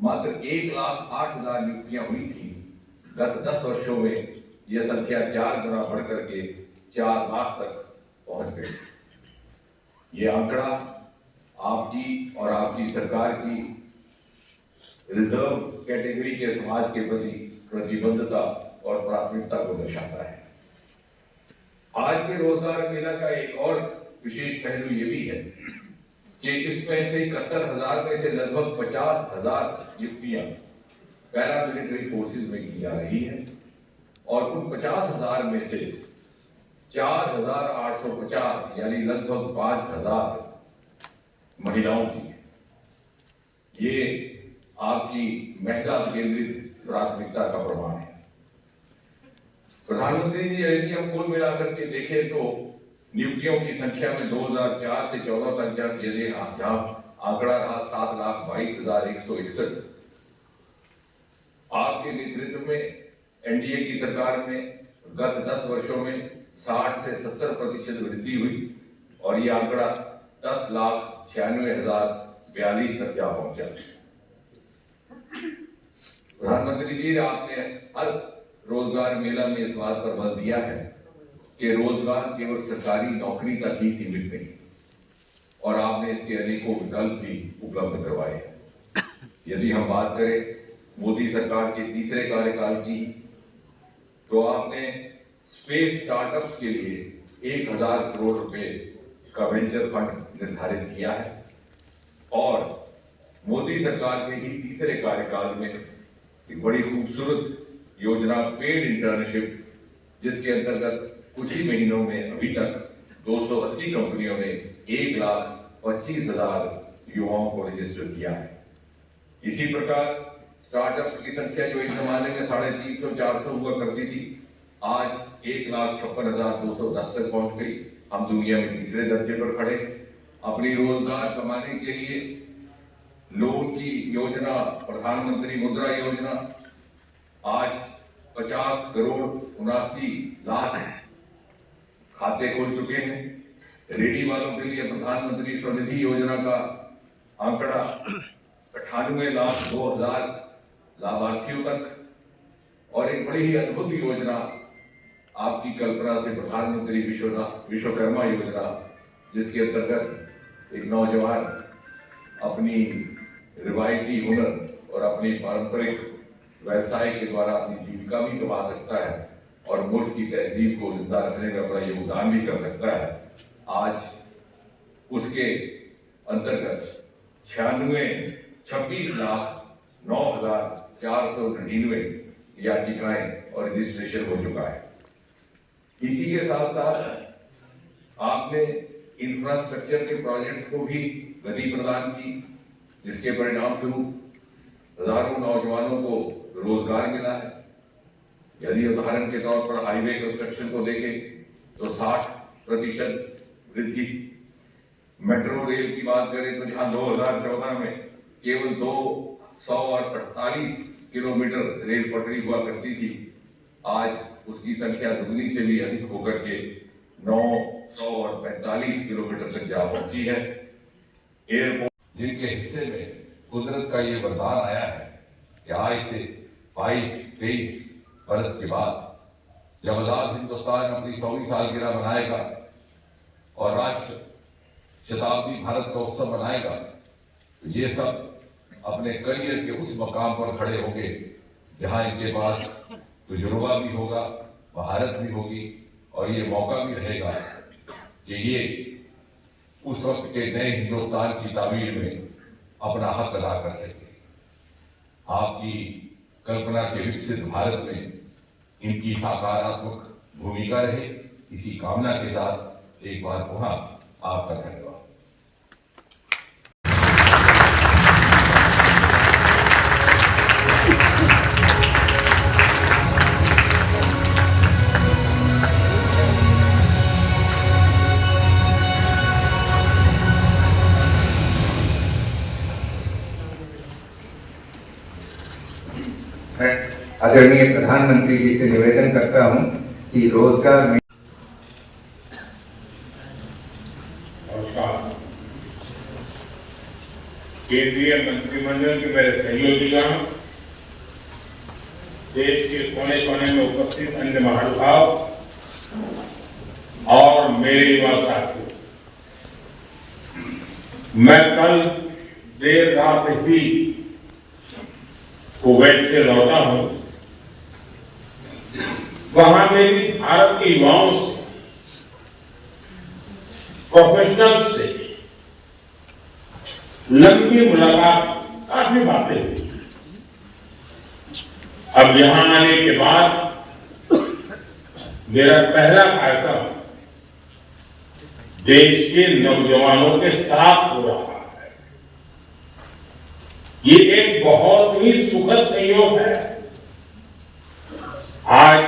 मात्र 1,08,000 नियुक्तियां हुई थी। गत 10 वर्षों में यह संख्या 4 गुना बढ़कर के 4 लाख तक पहुंच गई। ये आंकड़ा आपकी और आपकी सरकार की रिजर्व कैटेगरी के समाज के प्रति प्रतिबद्धता और प्राथमिकता को दर्शाता है। आज के रोजगार मेला का एक और विशेष पहलू ये भी है कि इसमें से 71,000 में से लगभग 50,000 नियुक्तियां पैरामिलिट्री फोर्सेज में की जा रही है और उन 50,000 में से 4,850 यानी लगभग 5,000 महिलाओं की है। ये आपकी महिला केंद्रित प्राथमिकता का प्रमाण है। प्रधानमंत्री जी, यदि हम कुल मिलाकर के देखें तो नियुक्तियों की संख्या में 2004 से 14 तक यदि जहां आंकड़ा था 7,22,161, आपके नेतृत्व में एनडीए की सरकार में गत 10 वर्षों में 60 से 70% वृद्धि हुई और ये आंकड़ा 10,96,042 तक जा पहुंचा। प्रधानमंत्री जी, आपने हर रोजगार मेला में इस बात पर बल दिया है कि रोजगार केवल सरकारी नौकरी तक ही सीमित नहीं और आपने इसके अनेकों विकल्प भी उपलब्ध करवाए हैं। यदि हम बात करें मोदी सरकार के तीसरे कार्यकाल की, तो आपने स्पेस स्टार्टअप्स के लिए 1,000 करोड़ रुपए का वेंचर फंड निर्धारित किया है और मोदी सरकार के ही तीसरे कार्यकाल में एक बड़ी खूबसूरत योजना पेड इंटर्नशिप, जिसके अंतर्गत कुछ ही महीनों में अभी तक 280 कंपनियों ने 1,25,000 युवाओं को रजिस्टर किया है। इसी प्रकार स्टार्टअप्स की संख्या जो एक जमाने में 350-400 हुआ करती थी, आज 1,56,210 तक पहुंच गई। हम दुनिया में तीसरे दर्जे पर खड़े। अपनी रोजगार कमाने के लिए लोन की योजना, प्रधानमंत्री मुद्रा योजना, आज 50 करोड़ 79 लाख खाते खोल चुके हैं। रेडी वालों के लिए प्रधानमंत्री स्वनिधि योजना का आंकड़ा 98,02,000 लाभार्थियों तक और एक बड़ी ही अद्भुत योजना आपकी कल्पना से प्रधानमंत्री विश्वकर्मा योजना, जिसके अंतर्गत एक नौजवान अपनी रिवायती हुनर और अपनी पारंपरिक व्यवसाय के द्वारा अपनी जीविका भी कमा सकता है और मुल्क की तहजीब को जिंदा रखने में अपना योगदान भी कर सकता है। आज उसके अंतर्गत 26,09,499 याचिकाएं और रजिस्ट्रेशन हो चुका है। इसी के साथ साथ आपने इंफ्रास्ट्रक्चर के प्रोजेक्ट्स को भी गति प्रदान की, जिसके परिणाम स्वरूप हजारों नौजवानों को रोजगार मिला है। यदि उदाहरण के तौर पर हाईवे कंस्ट्रक्शन को देखें तो 60% वृद्धि, मेट्रो रेल की बात करें तो जहां 2014 में केवल 248 किलोमीटर रेल पटरी हुआ करती थी, आज उसकी संख्या दुगनी से भी अधिक होकर के 945 किलोमीटर तक जा पहुंची है। एयरपोर्ट जिनके हिस्से में कुदरत का ये वरदान आया है कि आज से 22-23 बरस के बाद जब आजाद हिंदुस्तान अपनी 100वीं सालगिरह मनाएगा और राष्ट्र शताब्दी भारत का उत्सव मनाएगा, तो ये सब अपने करियर के उस मकाम पर खड़े होंगे जहां इनके पास तजुर्बा भी होगा, महारत भी होगी और ये मौका भी रहेगा कि ये उस वक्त के नए हिंदुस्तान की तामीर में अपना हक अदा कर सके। आपकी कल्पना के विकसित भारत में इनकी सकारात्मक भूमिका रहे, इसी कामना के साथ एक बार पुनः आपका धन्यवाद। आदरणीय प्रधानमंत्री जी से निवेदन करता हूं कि रोजगार में केंद्रीय मंत्रिमंडल के मेरे सहयोगीगण, देश के कोने कोने में उपस्थित अन्य महानुभाव और मेरे युवा साथियों, मैं कल देर रात ही कुवैत से लौटा हूं। वहां मेरी भारत के युवाओं से, प्रोफेशनल से लंबी मुलाकात, काफी बातें हुई। अब यहां आने के बाद मेरा पहला कार्यक्रम देश के नौजवानों के साथ हो रहा है। ये एक बहुत ही सुखद संयोग है। आज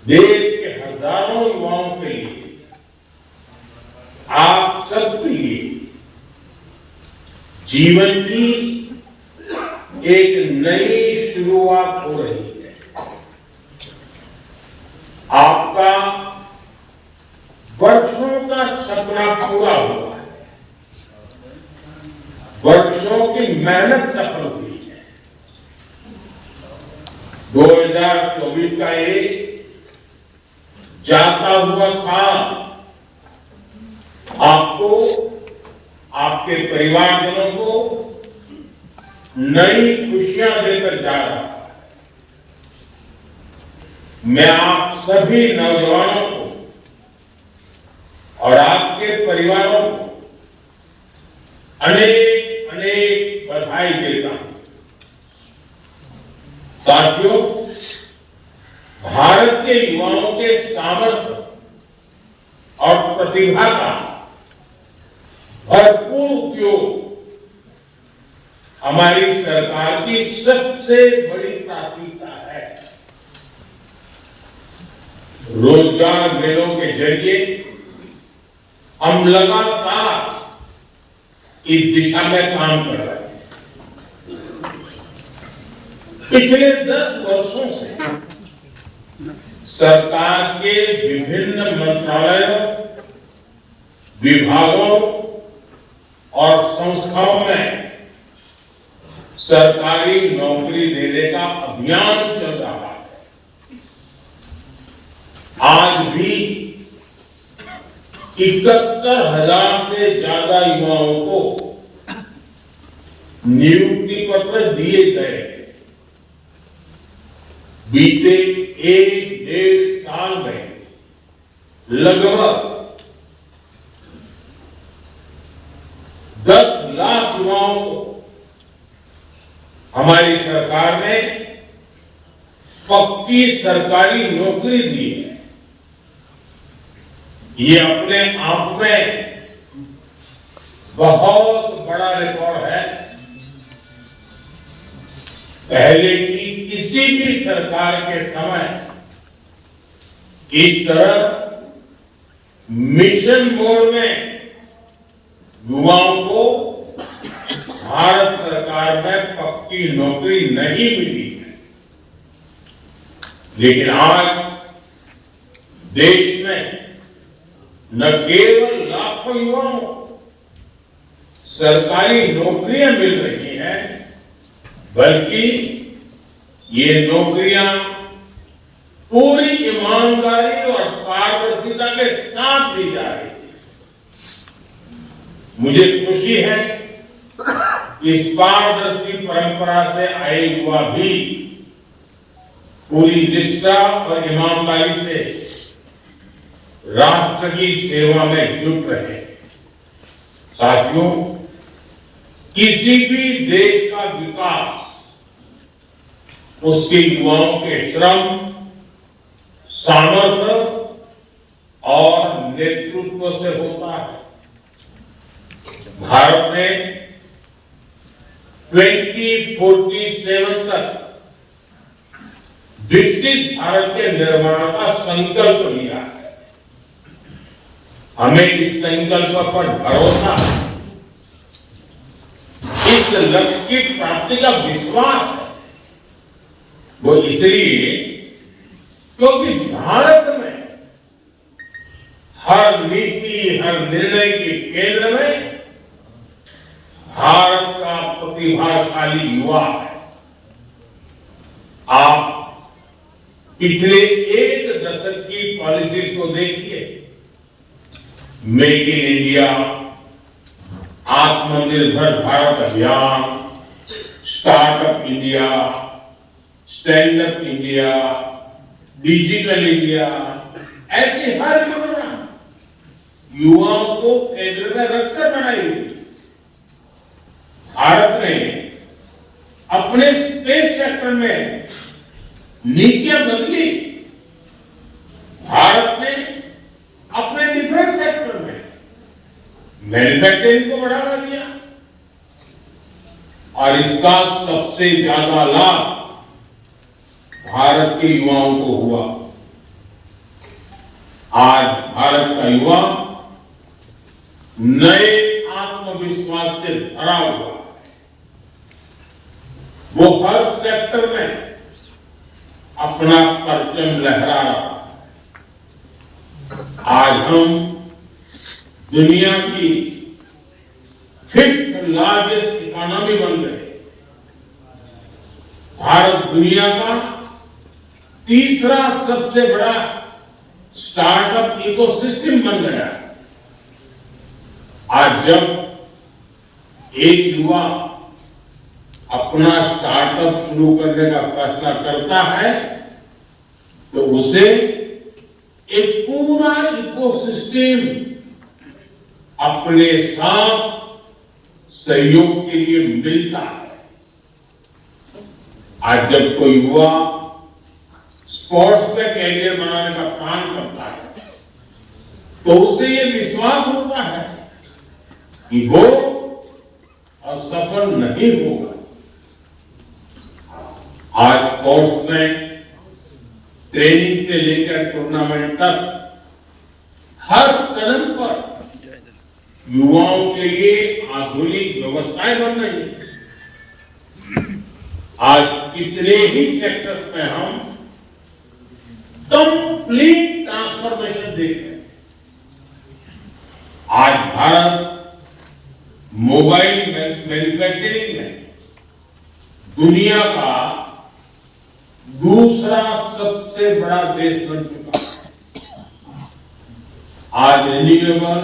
देश के हजारों युवाओं के लिए, आप सबके लिए जीवन की एक नई शुरुआत हो रही है। आपका वर्षों का सपना पूरा हुआ है, वर्षों की मेहनत सफल हुई है। 2024 का एक जाता हुआ साल आपको, आपके परिवारजनों को नई खुशियां देकर जा रहा है। मैं आप सभी नौजवानों को और आपके परिवारों को अनेक अनेक बधाई देता हूं। साथियों, भारत के युवाओं के सामर्थ्य और प्रतिभा का भरपूर उपयोग हमारी सरकार की सबसे बड़ी प्राथमिकता है। रोजगार मेलों के जरिए हम लगातार इस दिशा में काम कर रहे हैं। पिछले 10 वर्षों से सरकार के विभिन्न मंत्रालयों, विभागों और संस्थाओं में सरकारी नौकरी देने का अभियान चल रहा है। आज भी 71,000 से ज्यादा युवाओं को नियुक्ति पत्र दिए गए। बीते 1-1.5 साल में लगभग 10 लाख युवाओं को हमारी सरकार ने पक्की सरकारी नौकरी दी है। ये अपने आप में बहुत बड़ा रिकॉर्ड है। पहले की किसी भी सरकार के समय इस तरह मिशन मोड में युवाओं को भारत सरकार में पक्की नौकरी नहीं मिली है। लेकिन आज देश में न केवल लाखों युवाओं को सरकारी नौकरियां मिल रही हैं, बल्कि ये नौकरियां पूरी ईमानदारी और पारदर्शिता के साथ दी जा रही है। मुझे खुशी है, इस पारदर्शी परंपरा से आए युवा भी पूरी निष्ठा और ईमानदारी से राष्ट्र की सेवा में जुट रहे हैं। साथियों, किसी भी देश का विकास उसके युवाओं के श्रम, सामर्थ्य और नेतृत्व से होता है। भारत ने 2047 तक विकसित भारत के निर्माण का संकल्प लिया है। हमें इस संकल्प पर भरोसा है, इस लक्ष्य की प्राप्ति का विश्वास है। वो इसलिए क्योंकि भारत में हर नीति, हर निर्णय के केंद्र में भारत का प्रतिभाशाली युवा है। आप पिछले एक दशक की पॉलिसीज को देखिए। मेक इन इंडिया, आत्मनिर्भर भारत अभियान, startup India, stand up India, digital India, ऐसी हर योजना युवाओं को केंद्र में रखकर बनाई गई। भारत ने अपने स्पेस सेक्टर में नीतियां बदली। भारत ने अपने डिफेंस सेक्टर में मैन्युफैक्चरिंग को बढ़ावा दिया और इसका सबसे ज्यादा लाभ भारत के युवाओं को हुआ। आज भारत का युवा नए आत्मविश्वास से भरा हुआ है। वो हर सेक्टर में अपना परचम लहरा रहा है। आज हम दुनिया की 5th लार्जेस्ट इकोनॉमी बन गए। भारत दुनिया का तीसरा सबसे बड़ा स्टार्टअप इकोसिस्टम बन गया। आज जब एक युवा अपना स्टार्टअप शुरू करने का फैसला करता है तो उसे एक पूरा इकोसिस्टम अपने साथ सहयोग के लिए मिलता है। आज जब कोई युवा स्पोर्ट्स में कैरियर बनाने का प्लान करता है तो उसे ये विश्वास होता है कि वो असफल नहीं होगा। आज स्पोर्ट्स में ट्रेनिंग से लेकर टूर्नामेंट तक हर कदम पर युवाओं के लिए आधुनिक व्यवस्थाएं बन रही हैं। आज कितने ही सेक्टर्स में हम कंप्लीट ट्रांसफॉर्मेशन देख रहे हैं। आज भारत मोबाइल मैन्युफैक्चरिंग में दुनिया का दूसरा सबसे बड़ा देश बन चुका है। आज रिन्यूएबल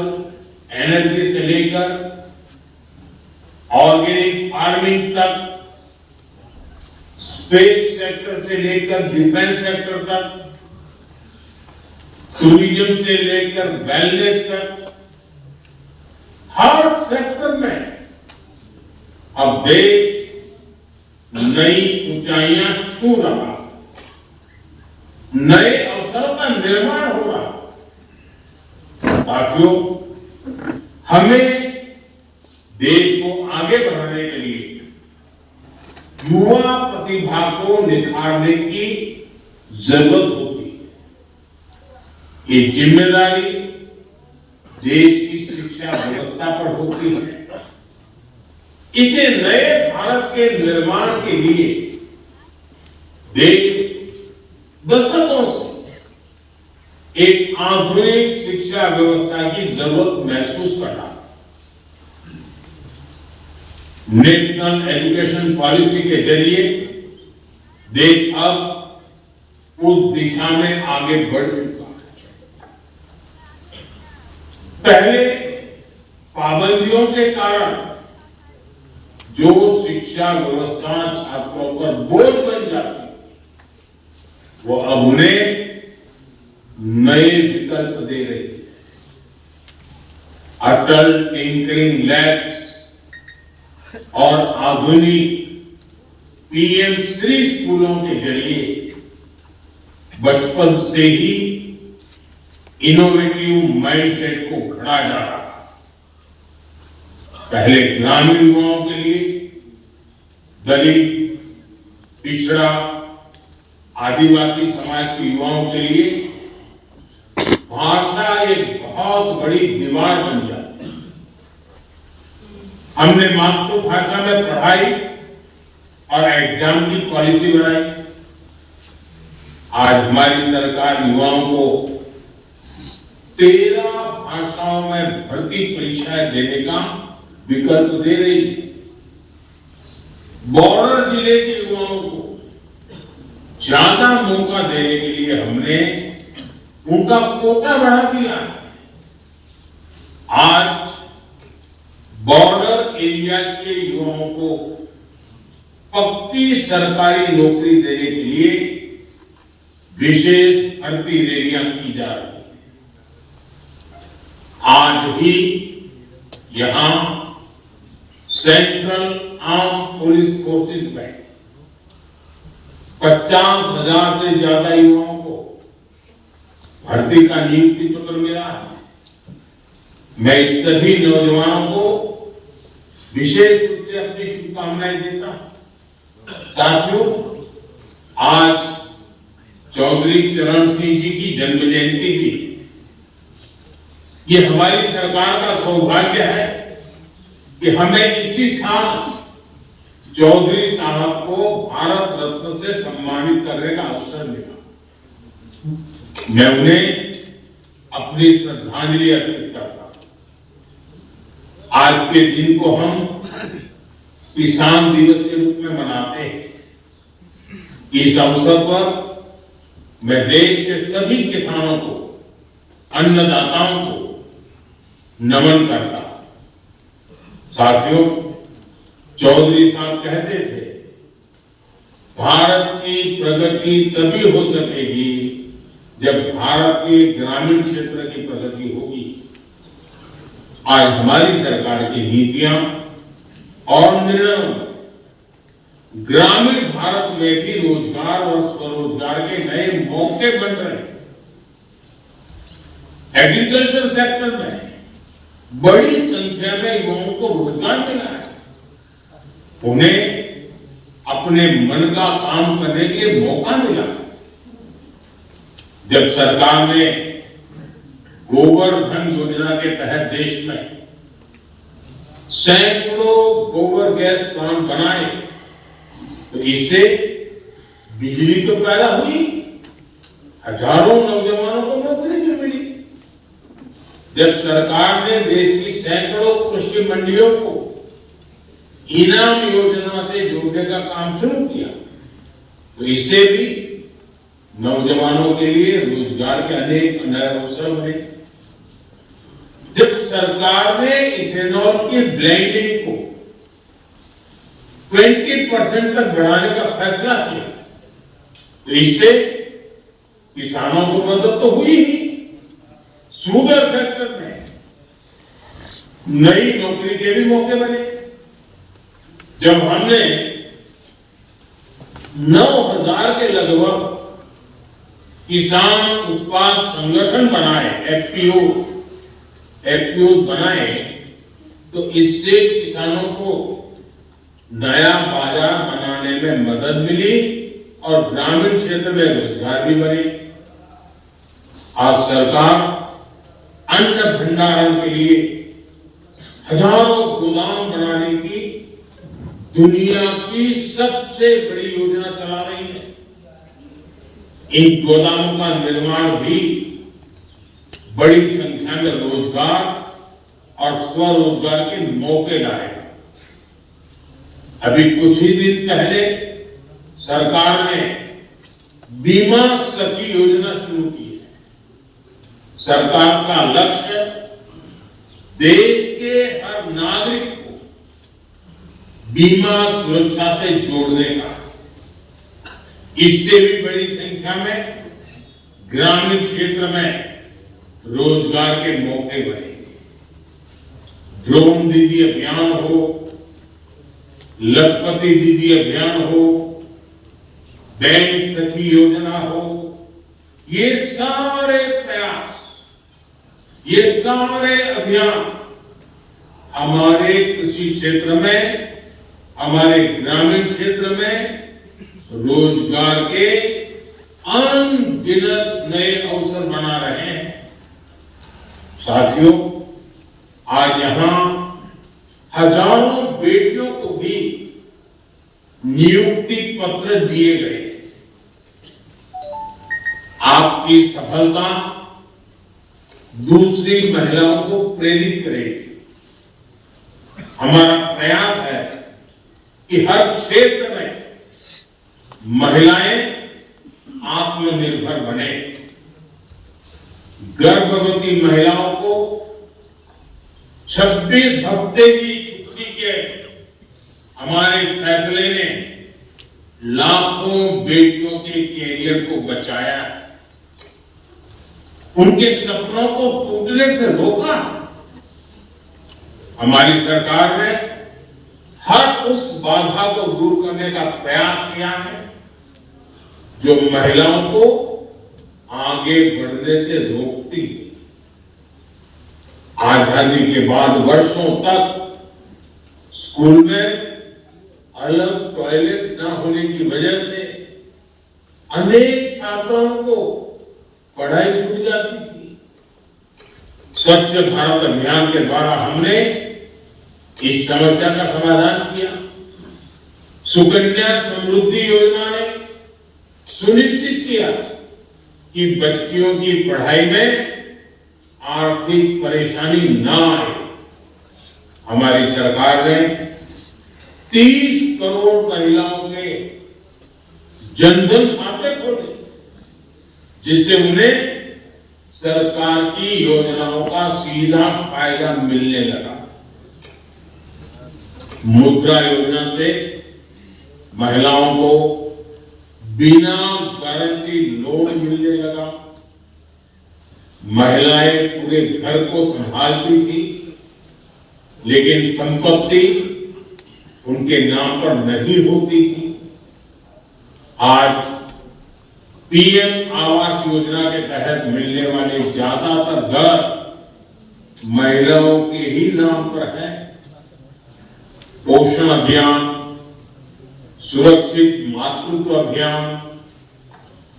एनर्जी से लेकर ऑर्गेनिक फार्मिंग तक, स्पेस सेक्टर से लेकर डिफेंस सेक्टर तक, टूरिज्म से लेकर वेलनेस तक, हर सेक्टर में अब देश नई ऊंचाइयां छू रहा, नए अवसरों का निर्माण हो रहा। साथियों, हमें देश को आगे बढ़ाने के लिए युवा प्रतिभा को निखारने की जरूरत होती है। ये जिम्मेदारी देश की शिक्षा व्यवस्था पर होती है। इसे नए भारत के निर्माण के लिए देश दशकों से एक आधुनिक शिक्षा व्यवस्था की जरूरत महसूस कर रहा है। नेशनल एजुकेशन पॉलिसी के जरिए देश अब उस दिशा में आगे बढ़ चुका है। पहले पाबंदियों के कारण जो शिक्षा व्यवस्था छात्रों पर बोझ बन जाती थी, वो अब उन्हें नए विकल्प दे रही है। अटल टिंकरिंग लैब्स और आधुनिक पीएम श्री स्कूलों के जरिए बचपन से ही इनोवेटिव माइंडसेट को गढ़ा जा रहा है। पहले ग्रामीण युवाओं के लिए, दलित, पिछड़ा, आदिवासी समाज के युवाओं के लिए भाषा एक बहुत बड़ी दीवार बन जाती है। हमने मातृभाषा में पढ़ाई और एग्जाम की पॉलिसी बनाई। आज हमारी सरकार युवाओं को 13 भाषाओं में भर्ती परीक्षाएं देने का विकल्प दे रही है। बॉर्डर जिले के युवाओं को ज्यादा मौका देने के लिए हमने उनका कोटा बढ़ा दिया है। आज बॉर्डर एरिया के युवाओं को पक्की सरकारी नौकरी देने के लिए विशेष भर्ती रैलियां की जा रही है। आज ही यहां सेंट्रल आर्म पुलिस फोर्सेस में 50,000 से ज्यादा युवाओं को भर्ती का नियुक्ति पत्र मिला है। मैं इस सभी नौजवानों को विशेष रूप से अपनी शुभकामनाएं देता हूं। साथियों, आज चौधरी चरण सिंह जी की जन्म जयंती भी, ये हमारी सरकार का सौभाग्य है कि हमें इसी साल चौधरी साहब को भारत रत्न से सम्मानित करने का अवसर मिला। मैं उन्हें अपनी श्रद्धांजलि अर्पित करता हूं। आज के दिन को हम किसान दिवस के रूप में मनाते हैं। इस अवसर पर मैं देश के सभी किसानों को, अन्नदाताओं को नमन करता हूं। साथियों, चौधरी साहब कहते थे, भारत की प्रगति तभी हो सकेगी जब भारत के ग्रामीण क्षेत्र की प्रगति होगी। आज हमारी सरकार की नीतियां और निर्णय ग्रामीण भारत में भी रोजगार और स्वरोजगार के नए मौके बन रहे हैं। एग्रीकल्चर सेक्टर में बड़ी संख्या में युवाओं को रोजगार मिला है। उन्हें अपने मन का काम करने के लिए मौका मिला है। जब सरकार ने गोवर्धन योजना के तहत देश में सैकड़ों गोबर गैस प्लांट बनाए, तो इससे बिजली तो पैदा हुई, हजारों नौजवानों को नौकरी भी मिली। जब सरकार ने देश की सैकड़ों कृषि मंडियों को इनाम योजना से जोड़ने का काम शुरू किया, तो इससे भी नौजवानों के लिए रोजगार के अनेक नए अवसर बने। जब सरकार ने इथेनॉल की ब्लेंडिंग को 20% तक बढ़ाने का फैसला किया, तो इससे किसानों को मदद तो हुई ही, शुगर सेक्टर में नई नौकरी के भी मौके बने। जब हमने 9,000 के लगभग किसान उत्पाद संगठन बनाए, एफपीओ बनाए, तो इससे किसानों को नया बाजार बनाने में मदद मिली और ग्रामीण क्षेत्र में रोजगार भी बने। आज सरकार अन्न भंडारण के लिए हजारों गोदाम बनाने की दुनिया की सबसे बड़ी योजना चला रही है। इन गोदामों का निर्माण भी बड़ी संख्या में रोजगार और स्वरोजगार के मौके लाएगा। अभी कुछ ही दिन पहले सरकार ने बीमा सखी योजना शुरू की है। सरकार का लक्ष्य देश के हर नागरिक को बीमा सुरक्षा से जोड़ने का। इससे भी बड़ी संख्या में ग्रामीण क्षेत्र में रोजगार के मौके बनेंगे। ड्रोन दीदी अभियान हो, लखपति दीदी अभियान हो, बैंक सखी योजना हो, ये सारे प्रयास, ये सारे अभियान हमारे कृषि क्षेत्र में, हमारे ग्रामीण क्षेत्र में रोजगार के अनगिनत नए अवसर बना रहे हैं। साथियों, आज यहां हजारों बेटियों को भी नियुक्ति पत्र दिए गए। आपकी सफलता दूसरी महिलाओं को प्रेरित करेगी। हमारा प्रयास है कि हर क्षेत्र में महिलाएं आत्मनिर्भर बने। गर्भवती महिलाओं को 26 हफ्ते की छुट्टी के हमारे फैसले ने लाखों बेटियों के कैरियर को बचाया, उनके सपनों को टूटने से रोका। हमारी सरकार ने हर उस बाधा को दूर करने का प्रयास किया है जो महिलाओं को आगे बढ़ने से रोकती है। आजादी के बाद वर्षों तक स्कूल में अलग टॉयलेट न होने की वजह से अनेक छात्राओं को पढ़ाई छूट जाती थी। स्वच्छ भारत अभियान के द्वारा हमने इस समस्या का समाधान किया। सुकन्या समृद्धि योजना ने सुनिश्चित किया कि बच्चियों की पढ़ाई में आर्थिक परेशानी न आए। हमारी सरकार ने 30 करोड़ महिलाओं के जनधन खाते खोले, जिससे उन्हें सरकार की योजनाओं का सीधा फायदा मिलने लगा। मुद्रा योजना से महिलाओं को बिना गारंटी लोन मिलने लगा। महिलाएं पूरे घर को संभालती थी, लेकिन संपत्ति उनके नाम पर नहीं होती थी। आज पीएम आवास योजना के तहत मिलने वाले ज्यादातर घर महिलाओं के ही नाम पर है। पोषण अभियान, सुरक्षित मातृत्व अभियान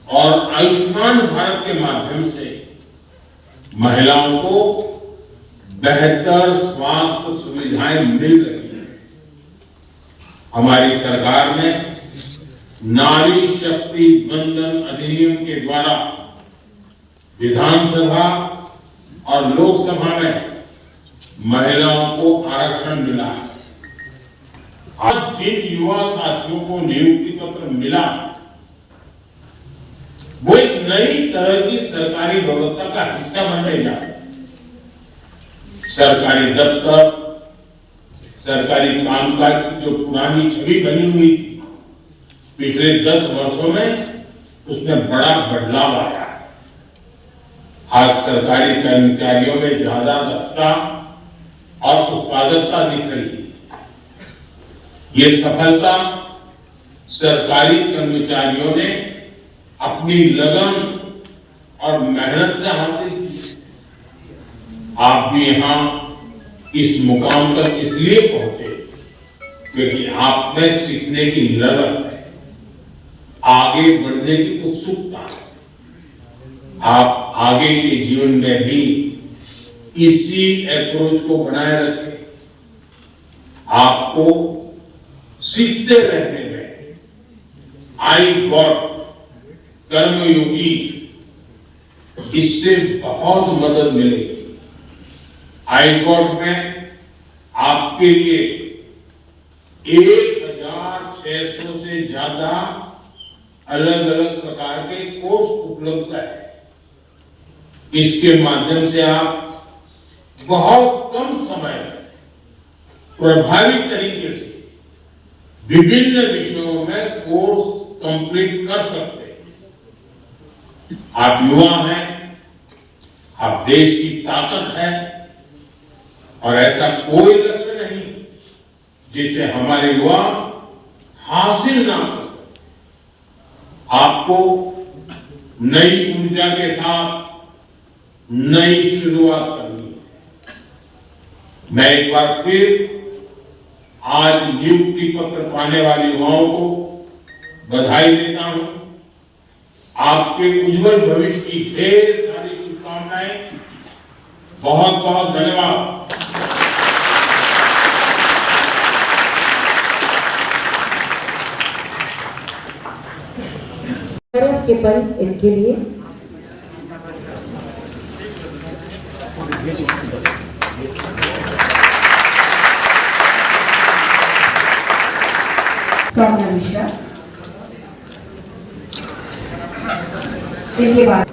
और आयुष्मान भारत के माध्यम से महिलाओं को बेहतर स्वास्थ्य सुविधाएं मिल रही हैं। हमारी सरकार ने नारी शक्ति बंधन अधिनियम के द्वारा विधानसभा और लोकसभा में महिलाओं को आरक्षण मिला है। आज जिन युवा साथियों को नियुक्ति पत्र मिला, वो एक नई तरह की सरकारी व्यवस्था का हिस्सा बनने जा रहे हैं। सरकारी दफ्तर, सरकारी कामकाज की जो पुरानी छवि बनी हुई थी, पिछले 10 वर्षों में उसमें बड़ा बदलाव आया है। आज सरकारी कर्मचारियों में ज्यादा दक्षता और उत्पादकता दिख रही है। ये सफलता सरकारी कर्मचारियों ने अपनी लगन और मेहनत से हासिल की। आप भी यहां इस मुकाम तक इसलिए पहुंचे क्योंकि आप में सीखने की लगन है, आगे बढ़ने की उत्सुकता है। आप आगे के जीवन में भी इसी अप्रोच को बनाए रखें। आपको सीखते रहने में आई गॉट कर्मयोगी, इससे बहुत मदद मिलेगी। आई गॉट में आपके लिए 1600 से ज्यादा अलग अलग प्रकार के कोर्स उपलब्ध है। इसके माध्यम से आप बहुत कम समय में प्रभावी तरीके से विभिन्न विषयों में कोर्स कंप्लीट कर सकते हैं। आप युवा हैं, आप देश की ताकत है और ऐसा कोई लक्ष्य नहीं जिसे हमारे युवा हासिल ना कर सके। आपको नई ऊर्जा के साथ नई शुरुआत करनी है। मैं एक बार फिर आज नियुक्ति पत्र पाने वाले युवाओं को बधाई देता हूं। आपके उज्जवल भविष्य की ढेर सारी शुभकामनाएं। बहुत बहुत धन्यवाद। के पल इनके लिए सौम्या मिश्रा। इनके बाद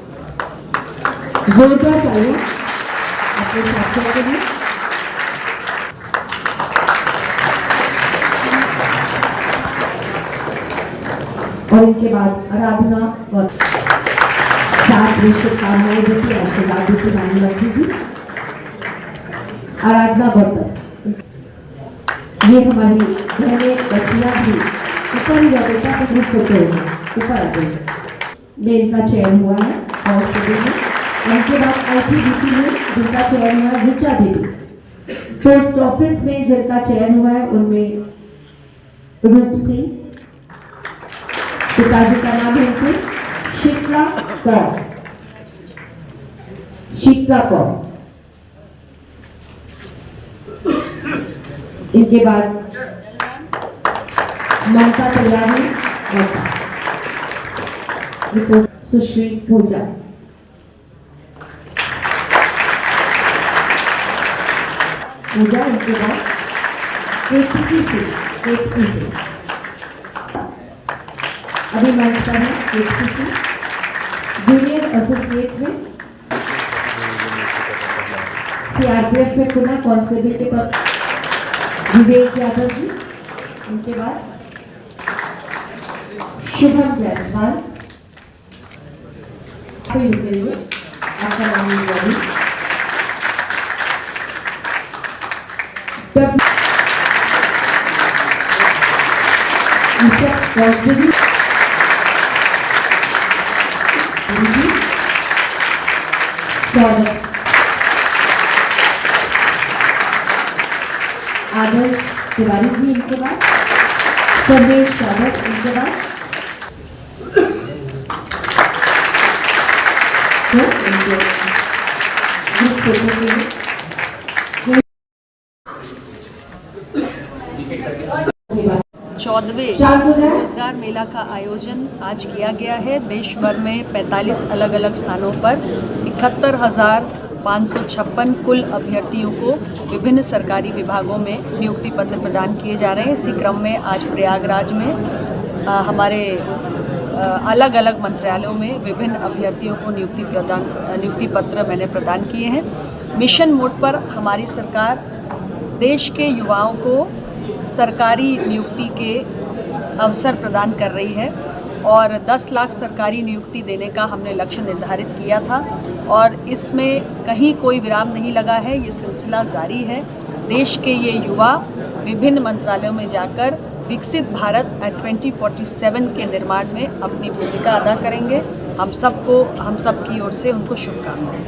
जोरदार तालियां अपने साथियों के लिए। और इनके बाद आराधना और साथ में शुभकामनाएं देती आशीर्वाद देती मानवती जी। आराधना गौतम, ये हमारी बहनें बच्चियां भी ऊपर ही बेटा के ग्रुप होते हैं ऊपर आते हैं। ने इनका चयन हुआ है और उनके बाद ITBP में जिनका चयन हुआ है ऋचा देवी। पोस्ट ऑफिस में जिनका चयन हुआ है उनमें रूप सिंह, पिताजी का नाम है इनके शीतला कौर। शीतला कौर। इनके बाद ममता तैयारी सुश्री पूजा। पूजा इनके बाद KTP से अभी मंच पर है KTP जूनियर एसोसिएट में CRPF में पुनः कांस्टेबल के पद विवेक यादव जी। उनके बाद शुभम जायसवाल। आपका नाम आदर्श तिवारी जी। इनके बाद सर्वेश यादव। इनके बाद चौदहवें रोजगार मेला का आयोजन आज किया गया है। देश भर में 45 अलग अलग स्थानों पर 71,556 कुल अभ्यर्थियों को विभिन्न सरकारी विभागों में नियुक्ति पत्र प्रदान किए जा रहे हैं। इसी क्रम में आज प्रयागराज में हमारे अलग अलग मंत्रालयों में विभिन्न अभ्यर्थियों को नियुक्ति पत्र मैंने प्रदान किए हैं। मिशन मोड पर हमारी सरकार देश के युवाओं को सरकारी नियुक्ति के अवसर प्रदान कर रही है और 10 लाख सरकारी नियुक्ति देने का हमने लक्ष्य निर्धारित किया था और इसमें कहीं कोई विराम नहीं लगा है। ये सिलसिला जारी है। देश के ये युवा विभिन्न मंत्रालयों में जाकर विकसित भारत 2047 के निर्माण में अपनी भूमिका अदा करेंगे। हम सबकी ओर से उनको शुभकामनाएं।